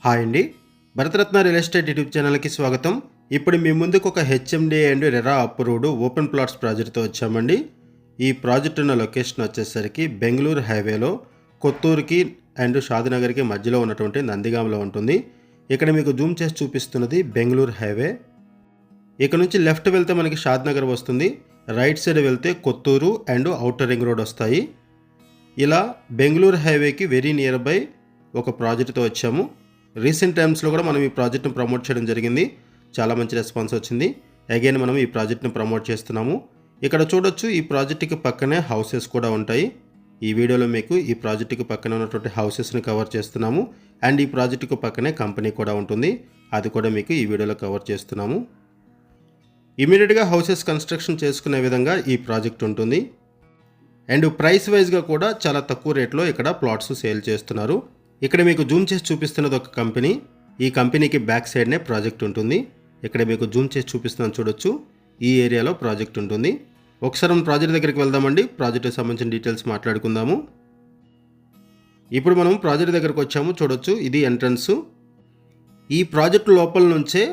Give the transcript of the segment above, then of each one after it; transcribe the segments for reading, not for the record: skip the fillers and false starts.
Hi అండి. Bharat Ratna real estate YouTube ఛానల్కి స్వాగతం. ఇప్పుడు మీ ముందుకు ఒక HMD and RERA approved open plots ప్రాజెక్ట్తో వచ్చామండి. ఈ ప్రాజెక్ట్ ఉన్న లొకేషన్ వచ్చేసరికి బెంగళూరు హైవేలో కొత్తూరుకి అండ్ షాద్నగర్కి మధ్యలో ఉన్నటువంటి నందిగాంలో ఉంటుంది. ఇక్కడ మీకు జూమ్ చేసి చూపిస్తున్నది బెంగళూరు హైవే. ఇక్కడ నుంచి లెఫ్ట్ వెళ్తే మనకి షాద్నగర్ వస్తుంది, రైట్ సైడ్ వెళ్తే Kothur and outer ring road వస్తాయి. ఇలా బెంగళూరు హైవేకి వెరీ నియర్ బై ఒక ప్రాజెక్ట్తో వచ్చాము. రీసెంట్ టైమ్స్లో కూడా మనం ఈ ప్రాజెక్ట్ని ప్రమోట్ చేయడం జరిగింది. చాలా మంచి రెస్పాన్స్ వచ్చింది. అగైన్ మనం ఈ ప్రాజెక్ట్ని ప్రమోట్ చేస్తున్నాము. ఇక్కడ చూడొచ్చు, ఈ ప్రాజెక్ట్కి పక్కనే హౌసెస్ కూడా ఉంటాయి. ఈ వీడియోలో మీకు ఈ ప్రాజెక్ట్కి పక్కన ఉన్నటువంటి హౌసెస్ని కవర్ చేస్తున్నాము. అండ్ ఈ ప్రాజెక్ట్కి పక్కనే కంపెనీ కూడా ఉంటుంది, అది కూడా మీకు ఈ వీడియోలో కవర్ చేస్తున్నాము. ఇమీడియట్గా హౌసెస్ కన్స్ట్రక్షన్ చేసుకునే విధంగా ఈ ప్రాజెక్ట్ ఉంటుంది. అండ్ ప్రైస్ వైజ్గా కూడా చాలా తక్కువ రేట్లో ఇక్కడ ప్లాట్స్ సేల్ చేస్తున్నారు. ఇక్కడ మీకు జూమ్ చేసి చూపిస్తున్నది ఒక కంపెనీ. ఈ కంపెనీకి బ్యాక్ సైడ్నే ప్రాజెక్ట్ ఉంటుంది. ఇక్కడ మీకు జూమ్ చేసి చూపిస్తున్నాను, చూడొచ్చు. ఈ ఏరియాలో ప్రాజెక్ట్ ఉంటుంది. ఒకసారి మనం ప్రాజెక్ట్ దగ్గరికి వెళ్దామండి. ప్రాజెక్ట్కి సంబంధించిన డీటెయిల్స్ మాట్లాడుకుందాము. ఇప్పుడు మనం ప్రాజెక్ట్ దగ్గరకు వచ్చాము, చూడొచ్చు. ఇది ఎంట్రన్స్. ఈ ప్రాజెక్ట్ లోపల నుంచే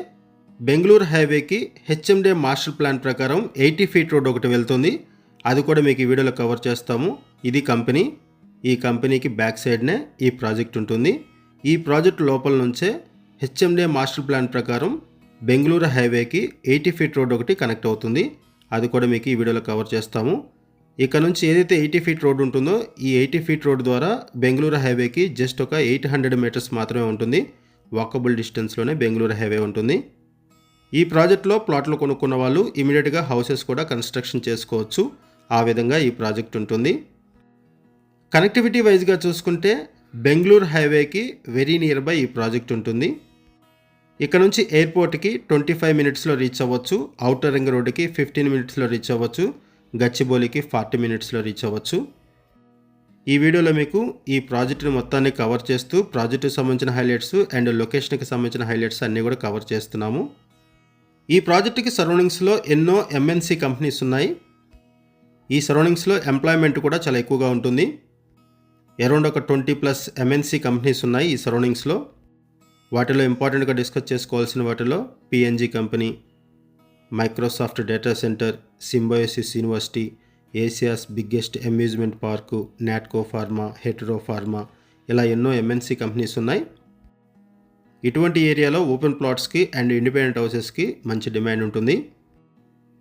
బెంగళూరు హైవేకి హెచ్ఎండే మాస్టర్ ప్లాన్ ప్రకారం 80 ఫీట్ రోడ్ ఒకటి వెళ్తుంది. అది కూడా మీకు ఈ వీడియోలో కవర్ చేస్తాము. ఇది కంపెనీ. ఈ కంపెనీకి బ్యాక్ సైడ్నే ఈ ప్రాజెక్ట్ ఉంటుంది. ఈ ప్రాజెక్ట్ లోపల నుంచే హెచ్ఎండే మాస్టర్ ప్లాన్ ప్రకారం బెంగళూరు హైవేకి 80 ఫీట్ రోడ్ ఒకటి కనెక్ట్ అవుతుంది. అది కూడా మీకు ఈ వీడియోలో కవర్ చేస్తాము. ఇక్కడ నుంచి ఏదైతే 80 ఫీట్ రోడ్ ఉంటుందో, ఈ 80 ఫీట్ రోడ్ ద్వారా బెంగళూరు హైవేకి జస్ట్ ఒక 800 మీటర్స్ మాత్రమే ఉంటుంది. వాకబుల్ డిస్టెన్స్లోనే బెంగళూరు హైవే ఉంటుంది. ఈ ప్రాజెక్ట్లో ప్లాట్లు కొనుక్కున్న వాళ్ళు ఇమీడియట్గా హౌసెస్ కూడా కన్స్ట్రక్షన్ చేసుకోవచ్చు. ఆ విధంగా ఈ ప్రాజెక్ట్ ఉంటుంది. కనెక్టివిటీ వైజ్గా చూసుకుంటే బెంగళూరు హైవేకి వెరీ నియర్ బై ఈ ప్రాజెక్ట్ ఉంటుంది. ఇక్కడ నుంచి ఎయిర్పోర్ట్కి 25 మినిట్స్లో రీచ్ అవ్వచ్చు. ఔటర్ రింగ్ రోడ్డుకి 15 మినిట్స్లో రీచ్ అవ్వచ్చు. గచ్చిబౌలికి 40 మినిట్స్లో రీచ్ అవ్వచ్చు. ఈ వీడియోలో మీకు ఈ ప్రాజెక్టుని మొత్తాన్ని కవర్ చేస్తూ ప్రాజెక్టుకి సంబంధించిన హైలైట్స్ అండ్ లొకేషన్కి సంబంధించిన హైలైట్స్ అన్నీ కూడా కవర్ చేస్తున్నాము. ఈ ప్రాజెక్టుకి సరౌండింగ్స్లో ఎన్నో ఎంఎన్సి కంపెనీస్ ఉన్నాయి. ఈ సరౌండింగ్స్లో ఎంప్లాయ్మెంట్ కూడా చాలా ఎక్కువగా ఉంటుంది. అరౌండ్ ఒక 20+ ఎంఎన్సి కంపెనీస్ ఉన్నాయి ఈ సరౌండింగ్స్లో. వాటిలో ఇంపార్టెంట్గా డిస్కస్ చేసుకోవాల్సిన వాటిలో PNG company, Microsoft data centre, symbiosis university, Asia's biggest amusement park, Natco pharma, hetero pharma, ఇలా ఎన్నో ఎంఎన్సి కంపెనీస్ ఉన్నాయి. ఇటువంటి ఏరియాలో ఓపెన్ ప్లాట్స్కి అండ్ ఇండిపెండెంట్ హౌసెస్కి మంచి డిమాండ్ ఉంటుంది.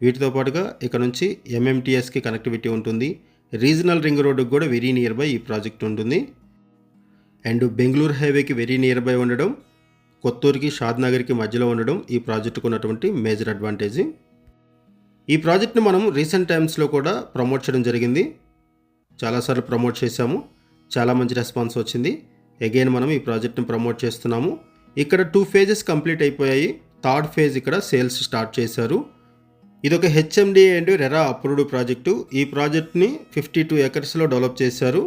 వీటితో పాటుగా ఇక్కడ నుంచి ఎంఎంటీఎస్కి కనెక్టివిటీ ఉంటుంది. రీజనల్ రింగ్ రోడ్డుకి కూడా వెరీ నియర్ బై ఈ ప్రాజెక్ట్ ఉంటుంది. అండ్ బెంగళూరు హైవేకి వెరీ నియర్ బై ఉండడం, కొత్తూరుకి షాద్నగర్కి మధ్యలో ఉండడం ఈ ప్రాజెక్టుకు ఉన్నటువంటి మేజర్ అడ్వాంటేజ్. ఈ ప్రాజెక్ట్ని మనం రీసెంట్ టైమ్స్లో కూడా ప్రమోట్ చేయడం జరిగింది. చాలాసార్లు ప్రమోట్ చేశాము. చాలా మంచి రెస్పాన్స్ వచ్చింది. అగైన్ మనం ఈ ప్రాజెక్ట్ని ప్రమోట్ చేస్తున్నాము. ఇక్కడ 2 phases కంప్లీట్ అయిపోయాయి. థర్డ్ ఫేజ్ ఇక్కడ సేల్స్ స్టార్ట్ చేశారు. ఇదొక HMD and RERA approved project. ఈ ప్రాజెక్ట్ని 52 ఎకర్స్లో డెవలప్ చేశారు.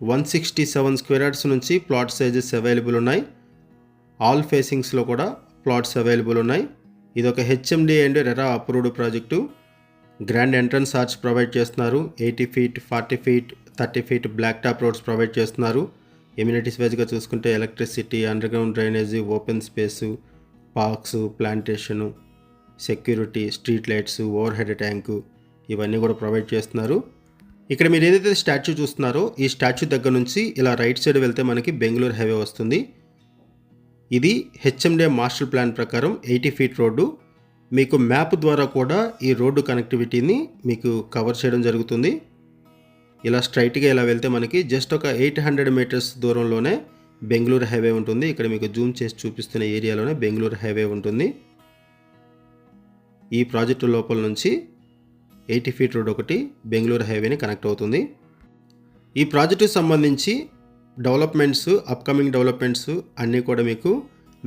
167 స్క్వేర్ యార్డ్స్ నుంచి ప్లాట్ సైజెస్ అవైలబుల్ ఉన్నాయి. ఆల్ ఫేసింగ్స్లో కూడా ప్లాట్స్ అవైలబుల్ ఉన్నాయి. ఇదొక HMD and RERA approved project. Grand entrance arch provide చేస్తున్నారు. 80 feet, 40 feet, 30 feet black top roads provide చేస్తున్నారు. ఎమ్యూనిటీస్ వైజ్గా చూసుకుంటే electricity, underground drainage, open space, parks, plantation, security, street lights, over head tank, ఇవన్నీ కూడా provide చేస్తున్నారు. ఇక్కడ మీరు ఏదైతే స్టాచ్యూ చూస్తున్నారో, ఈ స్టాచ్యూ దగ్గర నుంచి ఇలా రైట్ సైడ్ వెళ్తే మనకి బెంగళూరు హైవే వస్తుంది. ఇది హెచ్ఎండే మాస్టర్ ప్లాన్ ప్రకారం 80 ఫీట్ రోడ్డు. మీకు మ్యాప్ ద్వారా కూడా ఈ రోడ్డు కనెక్టివిటీని మీకు కవర్ చేయడం జరుగుతుంది. ఇలా స్ట్రైట్గా ఇలా వెళ్తే మనకి జస్ట్ ఒక 800 మీటర్స్ దూరంలోనే బెంగళూరు హైవే ఉంటుంది. ఇక్కడ మీకు జూమ్ చేసి చూపిస్తున్న ఏరియాలోనే బెంగళూరు హైవే ఉంటుంది. ఈ ప్రాజెక్టు లోపల నుంచి 80 ఫీట్ రోడ్ ఒకటి బెంగళూరు హైవేని కనెక్ట్ అవుతుంది. ఈ ప్రాజెక్టుకి సంబంధించి డెవలప్మెంట్స్, అప్కమింగ్ డెవలప్మెంట్స్ అన్నీ కూడా మీకు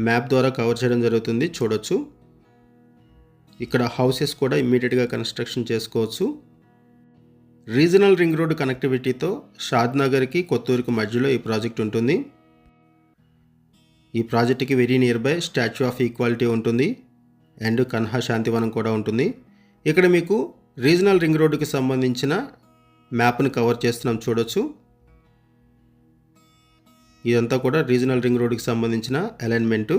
మ్యాప్ ద్వారా కవర్ చేయడం జరుగుతుంది, చూడొచ్చు. ఇక్కడ హౌసెస్ కూడా ఇమ్మీడియట్గా కన్స్ట్రక్షన్ చేసుకోవచ్చు. రీజనల్ రింగ్ రోడ్ కనెక్టివిటీతో షాద్నగర్కి కొత్తూరుకి మధ్యలో ఈ ప్రాజెక్ట్ ఉంటుంది. ఈ ప్రాజెక్ట్కి very near by statue of equality ఉంటుంది అండ్ కన్హా శాంతివనం కూడా ఉంటుంది. ఇక్కడ మీకు రీజనల్ రింగ్ రోడ్డుకి సంబంధించిన మ్యాప్ని కవర్ చేస్తున్నాం, చూడొచ్చు. ఇదంతా కూడా రీజనల్ రింగ్ రోడ్డుకి సంబంధించిన అలైన్మెంటు.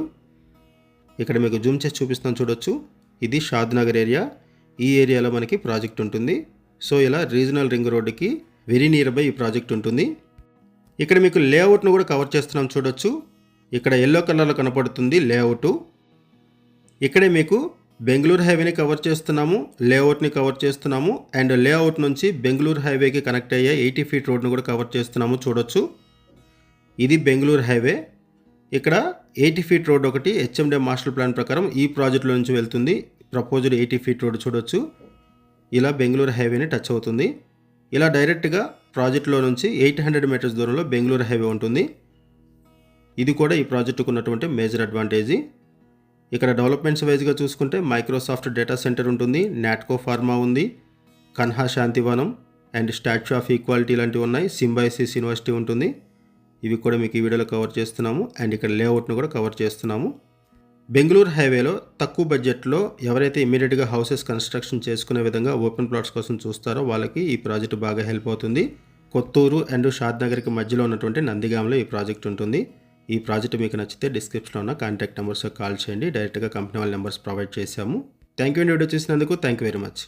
ఇక్కడ మీకు జూమ్ చేసి చూపిస్తాను చూడొచ్చు. ఇది షాద్ నగర్ ఏరియా. ఈ ఏరియాలో మనకి ప్రాజెక్ట్ ఉంటుంది. సో ఇలా రీజనల్ రింగ్ రోడ్డుకి వెరీ నియర్ బై ఈ ప్రాజెక్ట్ ఉంటుంది. ఇక్కడ మీకు లేఅవుట్ను కూడా కవర్ చేస్తున్నాం చూడొచ్చు. ఇక్కడ ఎల్లో కలర్లో కనపడుతుంది లేఅవుట్. ఇక్కడే మీకు బెంగళూరు హైవేని కవర్ చేస్తున్నాము, లేఅవుట్ని కవర్ చేస్తున్నాము, అండ్ లేఅవుట్ నుంచి బెంగళూరు హైవేకి కనెక్ట్ అయ్యే 80 ఫీట్ రోడ్ను కూడా కవర్ చేస్తున్నాము చూడొచ్చు. ఇది బెంగళూరు హైవే. ఇక్కడ 80 ఫీట్ రోడ్ ఒకటి హెచ్ఎండే మాస్టర్ ప్లాన్ ప్రకారం ఈ ప్రాజెక్టులో నుంచి వెళ్తుంది. ప్రపోజ్డ్ 80 ఫీట్ రోడ్ చూడొచ్చు. ఇలా బెంగళూరు హైవేని టచ్ అవుతుంది. ఇలా డైరెక్ట్గా ప్రాజెక్టులో నుంచి 800 మీటర్స్ దూరంలో బెంగళూరు హైవే ఉంటుంది. ఇది కూడా ఈ ప్రాజెక్టుకు ఉన్నటువంటి మేజర్ అడ్వాంటేజీ. ఇక్కడ డెవలప్మెంట్స్ వైజ్గా చూసుకుంటే మైక్రోసాఫ్ట్ డేటా సెంటర్ ఉంటుంది, నాట్కో ఫార్మా ఉంది, Kanha Shantivanam and statue of equality లాంటివి ఉన్నాయి, సింబైసిస్ యూనివర్సిటీ ఉంటుంది. ఇవి కూడా మీకు ఈ వీడియోలో కవర్ చేస్తున్నాము. అండ్ ఇక్కడ లేఅవుట్ను కూడా కవర్ చేస్తున్నాము. బెంగళూరు హైవేలో తక్కువ బడ్జెట్లో ఎవరైతే ఇమీడియట్గా హౌసెస్ కన్స్ట్రక్షన్ చేసుకునే విధంగా ఓపెన్ ప్లాట్స్ కోసం చూస్తారో వాళ్ళకి ఈ ప్రాజెక్ట్ బాగా హెల్ప్ అవుతుంది. కొత్తూరు అండ్ షాద్ నగర్కి మధ్యలో ఉన్నటువంటి నందిగాంలో ఈ ప్రాజెక్ట్ ఉంటుంది. ఈ ప్రాజెక్ట్ మీకు నచ్చితే డిస్క్రిప్షన్లో ఉన్న కాంటాక్ట్ నెంబర్స్కి కాల్ చేయండి. డైరెక్ట్గా కంపెనీ వాళ్ళ నెంబర్స్ ప్రొవైడ్ చేశాము. థ్యాంక్ యూ అండి వీడియో చూసినందుకు. Thank you very much.